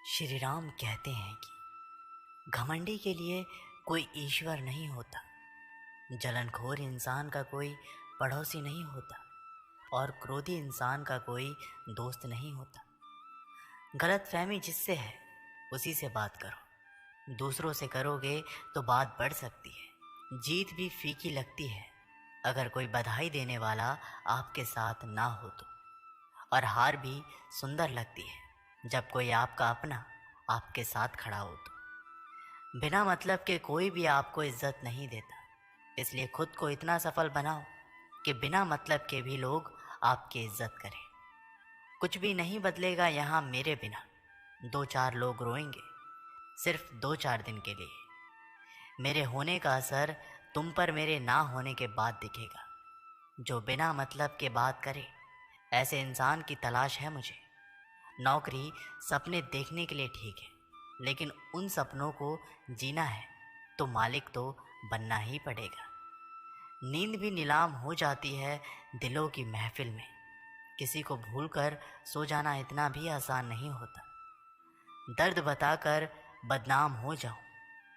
श्री राम कहते हैं कि घमंडी के लिए कोई ईश्वर नहीं होता, जलनखोर इंसान का कोई पड़ोसी नहीं होता और क्रोधी इंसान का कोई दोस्त नहीं होता। गलतफहमी जिससे है उसी से बात करो, दूसरों से करोगे तो बात बढ़ सकती है। जीत भी फीकी लगती है अगर कोई बधाई देने वाला आपके साथ ना हो तो, और हार भी सुंदर लगती है जब कोई आपका अपना आपके साथ खड़ा हो तो। बिना मतलब के कोई भी आपको इज्जत नहीं देता, इसलिए खुद को इतना सफल बनाओ कि बिना मतलब के भी लोग आपकी इज्जत करें। कुछ भी नहीं बदलेगा यहाँ मेरे बिना, दो चार लोग रोएंगे सिर्फ दो चार दिन के लिए। मेरे होने का असर तुम पर मेरे ना होने के बाद दिखेगा। जो बिना मतलब के बात करे ऐसे इंसान की तलाश है मुझे। नौकरी सपने देखने के लिए ठीक है, लेकिन उन सपनों को जीना है तो मालिक तो बनना ही पड़ेगा। नींद भी नीलाम हो जाती है दिलों की महफिल में। किसी को भूलकर सो जाना इतना भी आसान नहीं होता। दर्द बताकर बदनाम हो जाऊं,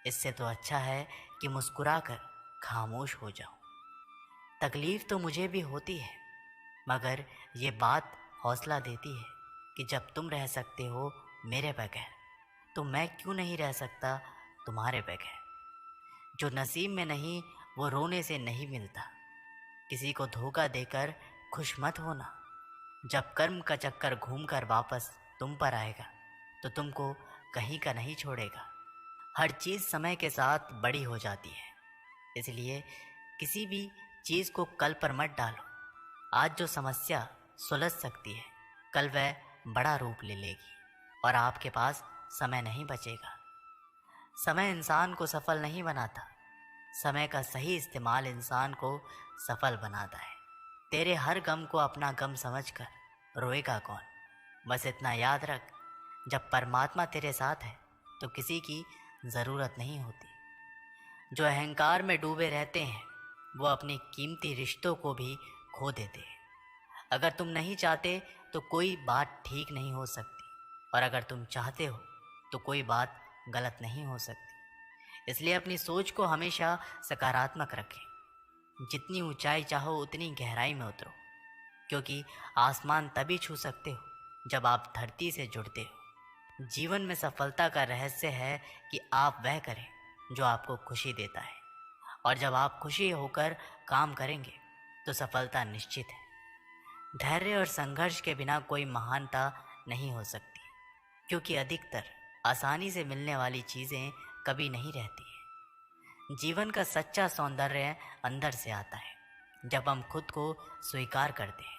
इससे तो अच्छा है कि मुस्कुराकर खामोश हो जाऊं। तकलीफ तो मुझे भी होती है, मगर ये बात हौसला देती है कि जब तुम रह सकते हो मेरे बगैर, तो मैं क्यों नहीं रह सकता तुम्हारे बगैर। जो नसीब में नहीं वो रोने से नहीं मिलता। किसी को धोखा देकर खुश मत होना। जब कर्म का चक्कर घूमकर वापस तुम पर आएगा तो तुमको कहीं का नहीं छोड़ेगा। हर चीज़ समय के साथ बड़ी हो जाती है, इसलिए किसी भी चीज़ को कल पर मत डालो। आज जो समस्या सुलझ सकती है कल वह बड़ा रूप ले लेगी और आपके पास समय नहीं बचेगा। समय इंसान को सफल नहीं बनाता, समय का सही इस्तेमाल इंसान को सफल बनाता है। तेरे हर गम को अपना गम समझकर रोएगा कौन। बस इतना याद रख, जब परमात्मा तेरे साथ है तो किसी की ज़रूरत नहीं होती। जो अहंकार में डूबे रहते हैं वो अपने कीमती रिश्तों को भी खो देते हैं। अगर तुम नहीं चाहते तो कोई बात ठीक नहीं हो सकती, और अगर तुम चाहते हो तो कोई बात गलत नहीं हो सकती। इसलिए अपनी सोच को हमेशा सकारात्मक रखें। जितनी ऊंचाई चाहो उतनी गहराई में उतरो, क्योंकि आसमान तभी छू सकते हो जब आप धरती से जुड़ते हो। जीवन में सफलता का रहस्य है कि आप वह करें जो आपको खुशी देता है, और जब आप खुशी होकर काम करेंगे तो सफलता निश्चित है। धैर्य और संघर्ष के बिना कोई महानता नहीं हो सकती, क्योंकि अधिकतर आसानी से मिलने वाली चीज़ें कभी नहीं रहती है। जीवन का सच्चा सौंदर्य अंदर से आता है, जब हम खुद को स्वीकार करते हैं,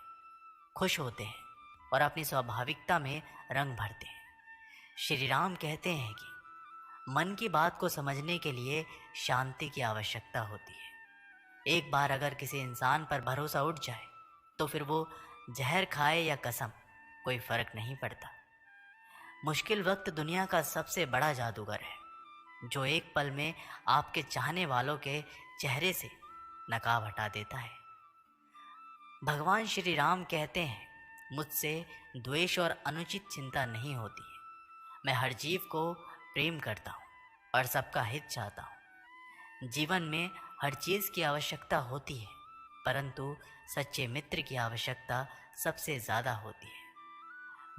खुश होते हैं और अपनी स्वाभाविकता में रंग भरते हैं। श्री राम कहते हैं कि मन की बात को समझने के लिए शांति की आवश्यकता होती है। एक बार अगर किसी इंसान पर भरोसा उठ जाए तो फिर वो जहर खाए या कसम, कोई फर्क नहीं पड़ता। मुश्किल वक्त दुनिया का सबसे बड़ा जादूगर है, जो एक पल में आपके चाहने वालों के चेहरे से नकाब हटा देता है। भगवान श्री राम कहते हैं, मुझसे द्वेष और अनुचित चिंता नहीं होती है। मैं हर जीव को प्रेम करता हूँ और सबका हित चाहता हूँ। जीवन में हर चीज़ की आवश्यकता होती है, परंतु सच्चे मित्र की आवश्यकता सबसे ज़्यादा होती है।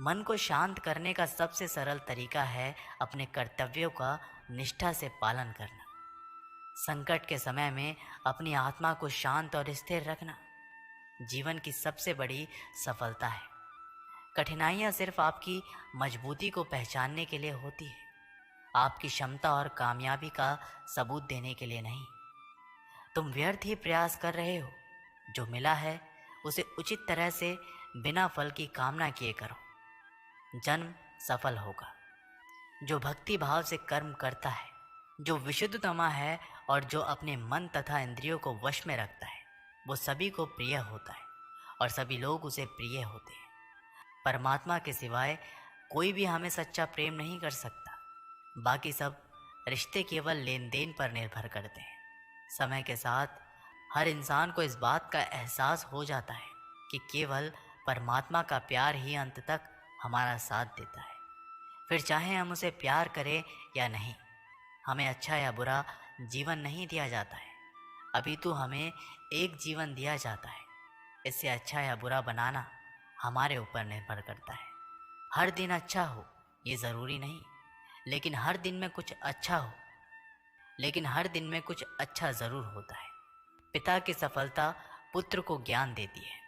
मन को शांत करने का सबसे सरल तरीका है अपने कर्तव्यों का निष्ठा से पालन करना। संकट के समय में अपनी आत्मा को शांत और स्थिर रखना जीवन की सबसे बड़ी सफलता है। कठिनाइयाँ सिर्फ आपकी मजबूती को पहचानने के लिए होती है, आपकी क्षमता और कामयाबी का सबूत देने के लिए नहीं। तुम व्यर्थ ही प्रयास कर रहे हो, जो मिला है उसे उचित तरह से बिना फल की कामना किए करो। जन्म सफल होगा। जो भक्ति भाव से कर्म करता है, जो विशुद्धतमा है और जो अपने मन तथा इंद्रियों को वश में रखता है, वो सभी को प्रिय होता है और सभी लोग उसे प्रिय होते हैं। परमात्मा के सिवाय कोई भी हमें सच्चा प्रेम नहीं कर सकता। बाकी सब रिश्ते केवल लेन देन पर निर्भर करते हैं। समय के साथ हर इंसान को इस बात का एहसास हो जाता है कि केवल परमात्मा का प्यार ही अंत तक हमारा साथ देता है। फिर चाहे हम उसे प्यार करें या नहीं, हमें अच्छा या बुरा जीवन नहीं दिया जाता है, अभी तो हमें एक जीवन दिया जाता है। इससे अच्छा या बुरा बनाना हमारे ऊपर निर्भर करता है। हर दिन अच्छा हो ये ज़रूरी नहीं, लेकिन हर दिन में कुछ अच्छा हो, लेकिन हर दिन में कुछ अच्छा ज़रूर होता है। पिता की सफलता पुत्र को ज्ञान देती है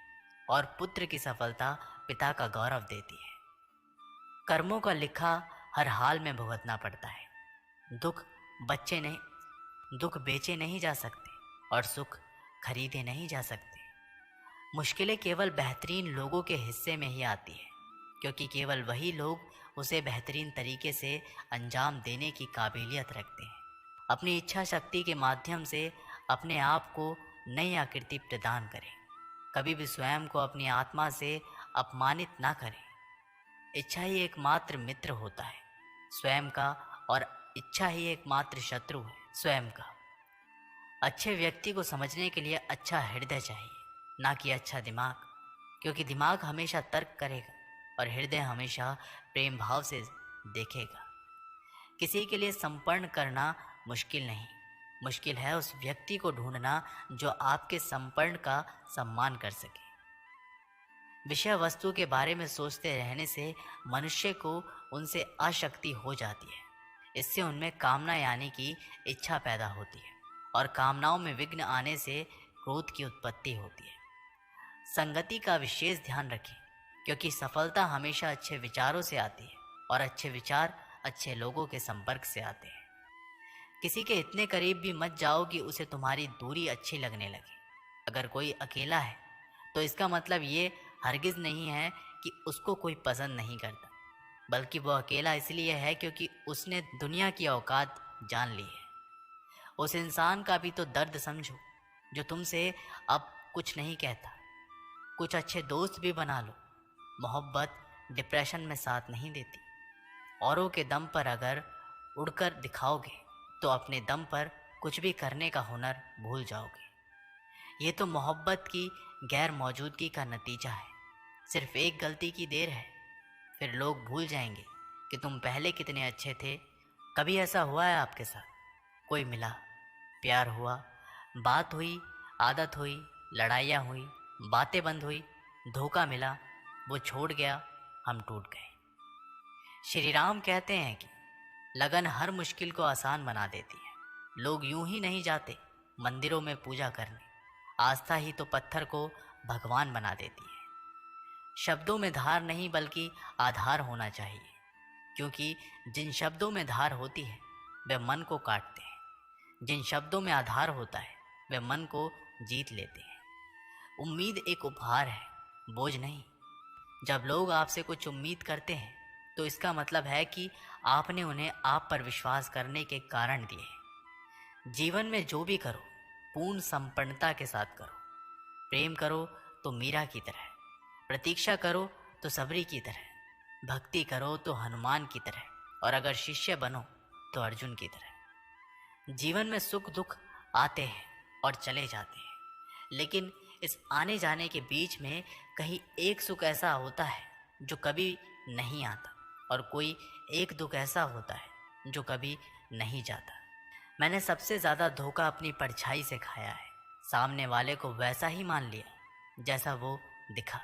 और पुत्र की सफलता पिता का गौरव देती है। कर्मों का लिखा हर हाल में भुगतना पड़ता है। दुख बेचे नहीं जा सकते और सुख खरीदे नहीं जा सकते। मुश्किलें केवल बेहतरीन लोगों के हिस्से में ही आती है, क्योंकि केवल वही लोग उसे बेहतरीन तरीके से अंजाम देने की काबिलियत रखते हैं। अपनी इच्छा शक्ति के माध्यम से अपने आप को नई आकृति प्रदान करें। कभी भी स्वयं को अपनी आत्मा से अपमानित ना करें। इच्छा ही एकमात्र मित्र होता है स्वयं का, और इच्छा ही एकमात्र शत्रु है स्वयं का। अच्छे व्यक्ति को समझने के लिए अच्छा हृदय चाहिए, ना कि अच्छा दिमाग, क्योंकि दिमाग हमेशा तर्क करेगा और हृदय हमेशा प्रेम भाव से देखेगा। किसी के लिए समर्पण करना मुश्किल नहीं, मुश्किल है उस व्यक्ति को ढूंढना जो आपके समर्पण का सम्मान कर सके। विषय वस्तु के बारे में सोचते रहने से मनुष्य को उनसे आसक्ति हो जाती है। इससे उनमें कामना यानी कि इच्छा पैदा होती है, और कामनाओं में विघ्न आने से क्रोध की उत्पत्ति होती है। संगति का विशेष ध्यान रखें, क्योंकि सफलता हमेशा अच्छे विचारों से आती है और अच्छे विचार अच्छे लोगों के संपर्क से आते हैं। किसी के इतने करीब भी मत जाओ कि उसे तुम्हारी दूरी अच्छी लगने लगे। अगर कोई अकेला है तो इसका मतलब ये हरगिज़ नहीं है कि उसको कोई पसंद नहीं करता, बल्कि वो अकेला इसलिए है क्योंकि उसने दुनिया की औकात जान ली है। उस इंसान का भी तो दर्द समझो जो तुमसे अब कुछ नहीं कहता। कुछ अच्छे दोस्त भी बना लो। मोहब्बत डिप्रेशन में साथ नहीं देती। औरों के दम पर अगर उड़कर दिखाओगे तो अपने दम पर कुछ भी करने का हुनर भूल जाओगे। ये तो मोहब्बत की गैर मौजूदगी का नतीजा है। सिर्फ एक गलती की देर है, फिर लोग भूल जाएंगे कि तुम पहले कितने अच्छे थे। कभी ऐसा हुआ है आपके साथ? कोई मिला, प्यार हुआ, बात हुई, आदत हुई, लड़ाइयाँ हुई, बातें बंद हुई, धोखा मिला, वो छोड़ गया, हम टूट गए। श्री राम कहते हैं कि लगन हर मुश्किल को आसान बना देती है। लोग यूं ही नहीं जाते मंदिरों में पूजा करने, आस्था ही तो पत्थर को भगवान बना देती है। शब्दों में धार नहीं बल्कि आधार होना चाहिए, क्योंकि जिन शब्दों में धार होती है वे मन को काटते हैं, जिन शब्दों में आधार होता है वे मन को जीत लेते हैं। उम्मीद एक उपहार है, बोझ नहीं। जब लोग आपसे कुछ उम्मीद करते हैं तो इसका मतलब है कि आपने उन्हें आप पर विश्वास करने के कारण दिए। जीवन में जो भी करो पूर्ण संपन्नता के साथ करो। प्रेम करो तो मीरा की तरह, प्रतीक्षा करो तो सबरी की तरह, भक्ति करो तो हनुमान की तरह, और अगर शिष्य बनो तो अर्जुन की तरह। जीवन में सुख दुख आते हैं और चले जाते हैं, लेकिन इस आने जाने के बीच में कहीं एक सुख ऐसा होता है जो कभी नहीं आता, और कोई एक दुख ऐसा होता है जो कभी नहीं जाता। मैंने सबसे ज़्यादा धोखा अपनी परछाई से खाया है। सामने वाले को वैसा ही मान लिया जैसा वो दिखा,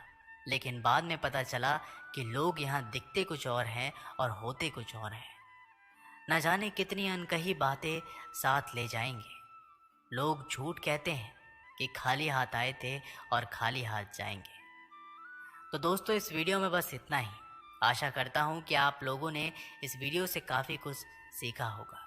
लेकिन बाद में पता चला कि लोग यहाँ दिखते कुछ और हैं और होते कुछ और हैं। न जाने कितनी अनकही बातें साथ ले जाएंगे। लोग झूठ कहते हैं कि खाली हाथ आए थे और खाली हाथ जाएंगे। तो दोस्तों, इस वीडियो में बस इतना ही। आशा करता हूँ कि आप लोगों ने इस वीडियो से काफ़ी कुछ सीखा होगा।